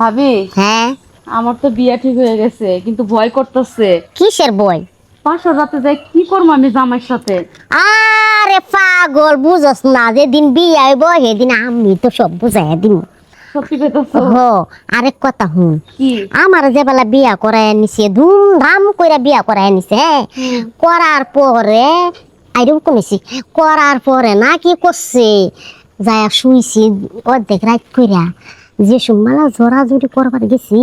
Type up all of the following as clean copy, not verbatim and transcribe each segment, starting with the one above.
ভাবি, হ্যাঁ আমার তো বিয়ে ঠিক হয়ে গেছে, কিন্তু ভয় করতেছে। কিসের বই? পাঁচশো রাতে যাই কি করবো আমি জামাইয়ের সাথে? আরে পাগল, বুঝস না, যেদিন বিয়ে হইব সেদিন আমি তো সব বুঝাই দিব। সত্যি কইতাছো? আরেক কথা হুন, কি? আমার যে বেলা বিয়া করায় নিছে, ধুমধাম কইরা বিয়া করায় নিছে, হ্যাঁ। করার পরে আইরম কমেছি, করার পরে না কি করছে, যায়া শুইছি অর্ধেক রাত কইরা, যে সুমালা জোরাজুরি করবার গেছি,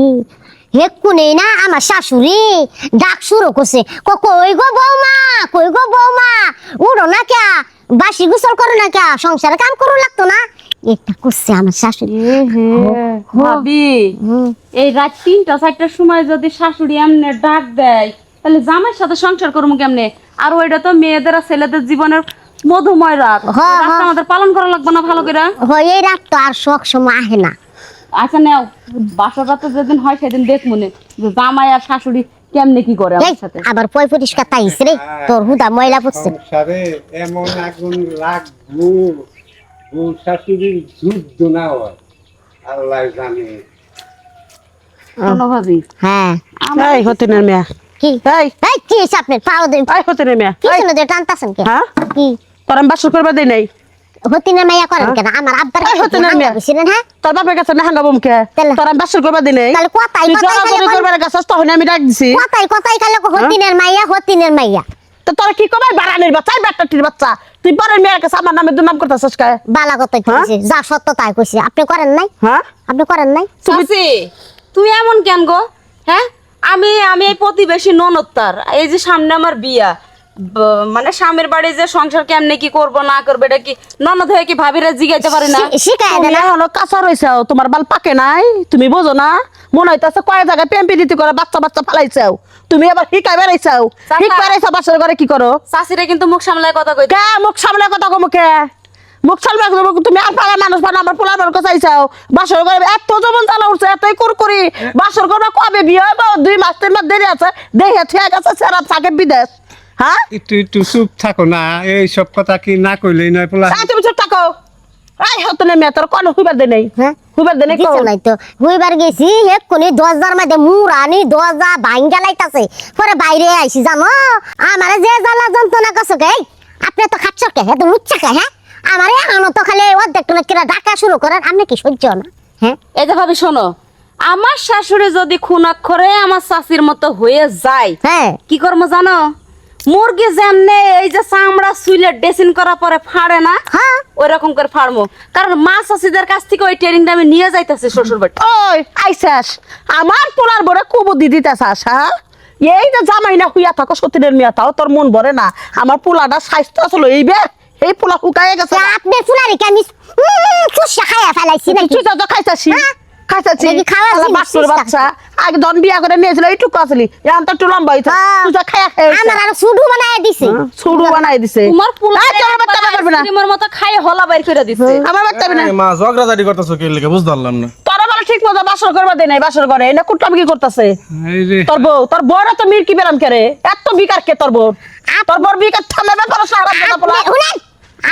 হেক্কু নেই না আমার শাশুড়ি ডাক শুরু করছে, কই গো বৌমা, কই গো বৌমা, উড়ো না ক্যা, বাসি গোসল করো না ক্যা, সংসারে কাম করো লাগতো না, এটা করছে আমার শাশুড়ি। ভাবি, এই রাত ৩টা-৪টার সময় যদি শাশুড়ি এমনে ডাক দেয়, তাহলে জামাইয়ের সাথে সংসার করবো কেমনে? আর ওইটা তো মেয়েদের আর ছেলেদের জীবনের মধুময় রাত। হ্যাঁ, এই রাতটা আমাদের পালন করা লাগবে না ভালো করে? হয় এই রাত তো আর সব সময় আহে না। আচ্ছা নাও, বাসর রাতে যেদিন হয় সেদিন দেখ মনে যে জামাই আর শাশুড়ি কেমনে কি করে এই, আমার সাথে। আবার পয় পরিষ্কার তাইস রে, তোর হুদা ময়লা পড়ছে। সংসারে এমন আগুন লাগবো, বউ শাশুড়ির যুদ্ধ না হয় আল্লাহ জানে। শোনো ভাবি, হ্যাঁ এই হতিনের মেয়া, কি এই এই কি আপনার পাও দেন, এই হতিনের মেয়া, কি এই শুনে যে টানতাছেন কে? হ্যাঁ কি তোর আমি বাসর করবা দেই নাই? হতিনা মাইয়া করেন কেন? আমার আব্বার এই হতে না মেয়া। বুঝছিলেন? হ্যাঁ, তোর বাপের কাছে না হাঙ্গাবো মুখে, তাহলে? তোর আমি বাসর করবা দেই নাই? তাহলে কথাই তুই কথাই জোরাজোরি খালি করবার গেছস, তখন আমি ডাক দিছি। কথাই কথাই খালি হতিনের মাইয়া, হতিনের মাইয়া। তো তোর কি কবে বাড়ানির বাচ্চা, এই বেটাটির বাচ্চা, তুই পরের মেয়ের কাছে আমার নামে দুর্নাম করতেছস কে? বালা কথাই কইছে, যা সত্য তাই কইছে। আপনি করেন নাই? হ্যাঁ আপনি করেন নাই? চাচি, তুই এমন কেন গো? হ্যাঁ, আমি আমি এই প্রতিবেশী ননদ তার, এই যে সামনে আমার বিয়া, মানে স্বামীর বাড়ি যে সংসার কেমনে কি করব না করবে, এটা কি ননদ হয়ে কি ভাবিরা জিগাইতে পারি না? শিখায় তুমি দেন। এখনো কাঁচা রইছাও, তোমার বাল পাকে নাই, তুমি বোঝো না? মনে হইতাছে কয় জায়গায় পেম্পি দিতে করে বাচ্চা বাচ্চা ফালাইছাও, তুমি আবার হিকাই বেড়াইছাও, চাচা। হিক বেড়াইছাও বাসর ঘরে কি করো? চাচিরে কিন্তু মুখ সামলায় কথা কইতে। কে মুখ সামনে কথা কো মুখে? মুখ সামনে তুমি আর পাড়ার মানুষ পাড়া আমার পোলার মানুষ চাইছাও, বাসর ঘরে এত জমন চালা উঠছে, এতই কুরকুরি, বাসর ঘরে কবে বিয়ে হইব? 2 মাস 3 মাস দেরি আছে, দেখে ঠিক আছে সেরা থাকে বিদেশ। হ্যাঁ একটু একটু চুপ থাকো না, এই সব কথা কি না কইলেই নয় পোলা। তুমি চুপ থাকো। এই হতনে মেয়ে তোর কোন হইবার দে নাই, হ্যাঁ, হইবার দে নাই দিছে নাই তো। হইবার গেছি এক্ষুনি দরজার মধ্যে মুরানি দরজা ভাঙ্গা লাইতাছে, পরে বাইরে আইছি, জানো আমারে যে জ্বালা যন্ত্রণা করছে কে, আপনি তো খাচ্ছ কে, এত লুচ্ছা কে? হ্যাঁ, আমারে আনো তো খালি অর্ধেক টুনে কিরা ডাকা শুরু করেন, আপনি কি সহ্য না? হ্যাঁ, এই যে ভাবি শোনো, আমার শাশুড়ি যদি খুনাক্ষরে আমার চাচির মতো হয়ে যায়, হ্যাঁ, কি করবো জানো? মুরগি যেমনে এই যে চামড়া সুইলে ড্রেসিং করার পরে ফাড়ে না, হ্যাঁ, ওই রকম করে ফাড়মো। কারণ মা চাচিদের কাছ থেকে ওই ট্রেনিংটা আমি নিয়ে যাইতেছি শ্বশুর বাড়ি। ওই আইসাস আমার পোলার বড় কুবুদ্ধি দিতেছাস? হ্যাঁ, এই যে জামাই না হুইয়া থাকো সতীনের মিয়া তাও তোর মন ভরে না? আমার পোলাটা স্বাস্থ্য আসলো এই পোলা শুকায় গেছে। আপনি ফুলারি কে আমি চুষা খাইয়া ফেলাইছি নাকি? তুই তো খাইতাছি খাইতাছি দেখি খাওয়া বাচ্চার বাচ্চা আগে ধন বিয়া করে নিয়েছিল এইটুকু আসলি, এখন তো একটু লম্বা হইছে, তুই তো খাইয়া আমার আর সুডু বানায় দিছে। ছুড়ু বানাই দিছে। তোমার পোলা এই, তোর বাচ্চা পারবে না, আইসক্রিমের মতো খাই হলা বাইর করে দিছে। আমার বাচ্চা পারবে না। মা ঝগড়াঝাটি করতেছো কি লেগে বুঝতে পারলাম না। তোরা বলে ঠিক মতো বাসর করবা দে নাই, বাসর করে এনে কুটলাম কি করতেছে এই যে তোর বউরা তো মির্কি বেরাম করে, এত বিকার কে তোর বউ? তোর বউর বিকার থামাবে পড়াশোনা হারাম পোলা।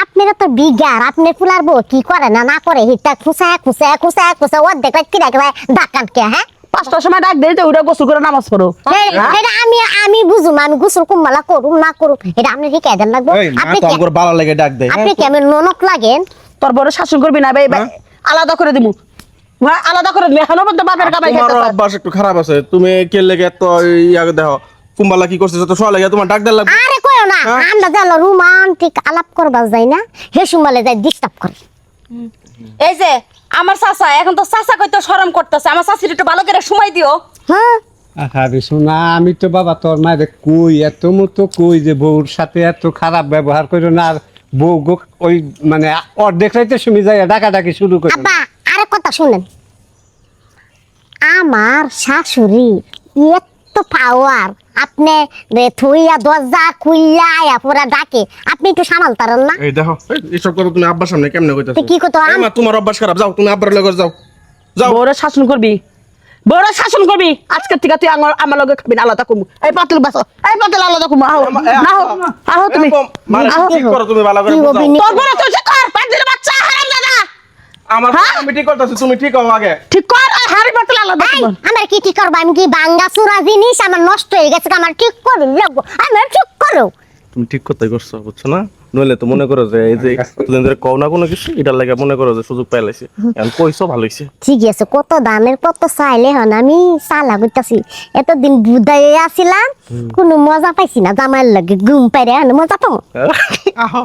আপনারা তো বিগার, আপনি ফুলার বউ কি করে না না করে হিটা খুসায় খুসায় খুসায় খুসায় অর্ধেক রাত কিরা কিরা ডাকান কে? হ্যাঁ, 5টার সময় ডাক দেই তো ওটা গোসল করে নামাজ পড়ো। এটা আমি বুঝুম, আমি গোসল কুম্বালা করুম না করুম এটা আপনি শিখাই দেন লাগবো। এই মা আপনি তো আমগর বালা লেগে ডাক দেয়। আপনি কেমন ননক লাগেন? তোর বড় শাসন করবি না ভাই, আলাদা করে দিমু, আলাদা করে দিমু, এখনো পর্যন্ত বাপের কামাই তোমার খেতে অভ্যাস একটু খারাপ আছে, তুমি কে লেগে এত ইয়া দেখো কুম্বালা কি করতেছ তো সব লেগে তোমার ডাক দেয় লাগবে। আরে কইও না, আমরা জানো রোমান্টিক আলাপ করবা যাই না, হে সুমালে যাই ডিস্টার্ব করে। এই যে আমার চাচা এখন তো চাচা কইতে শরম করতেছে, আমার চাচির একটু ভালো করে সময় দিও। হ্যাঁ, আরে শোনা, আমি তো বাবা তোর মায়ের কই এত মতো কই যে বউর সাথে এত খারাপ ব্যবহার করো না, আর বউ ওই মানে অর্ধেক রাইতে শুনে যায় ডাকাডাকি শুরু করে। আব্বা আরে কথা শুনেন, আমার শাশুড়ি এত পাওয়ার, আপনি থইয়া দরজা খুইলা আয়া পুরা ডাকে, আপনি একটু সামাল তারেন না? এই দেখো এইসব করো তুমি আব্বার সামনে কেমনে কইতাছো? তো কি করতো? এই মা তোমার অভ্যাস খারাপ, যাও তুমি আব্বার লগে যাও যাও। বড় শাসন করবি, বড় শাসন করবি, আজকে থেকে তুই আমার লগে খাবি না, আলাদা করবো। এই পাতিল বাসো, এই পাতিল আলাদা করবো, আহো না হো আহো তুমি মানে আহো। ঠিক করো তুমি ভালো করে কি বুঝাও। অভিনয়? তোর বড় তুই কর পাতিল বাচ্চা হারাম দাদা। আমার হ্যাঁ? আমি ঠিক করতেছি, তুমি ঠিক হও আগে। ঠিক কর আর হাড়ি পাতলে আলাদা এই, জীবন। আমার কি ঠিক করবো? আমি কি ভাঙ্গা চুরা জিনিস আমার নষ্ট হয়ে গেছে, আমার ঠিক করো লাগবো, আমার ঠিক করো। তুমি ঠিক কথাই করছো, বুঝছো না? নইলে তো মনে করো যে এই যে তুই ধরে কও না কোনো কিছু, এটার লাগে মনে করো যে সুযোগ পাইলাইছে। এখন কইছো ভালো হইছে। ঠিক আছে, কত দানের কত চাইলে হন আমি চালা করতেছি। এতদিন বুদাই আসিলাম, কোনো মজা পাইছি না, জামাইয়ের লাগে ঘুম পাইরে মজা পাবো। আহ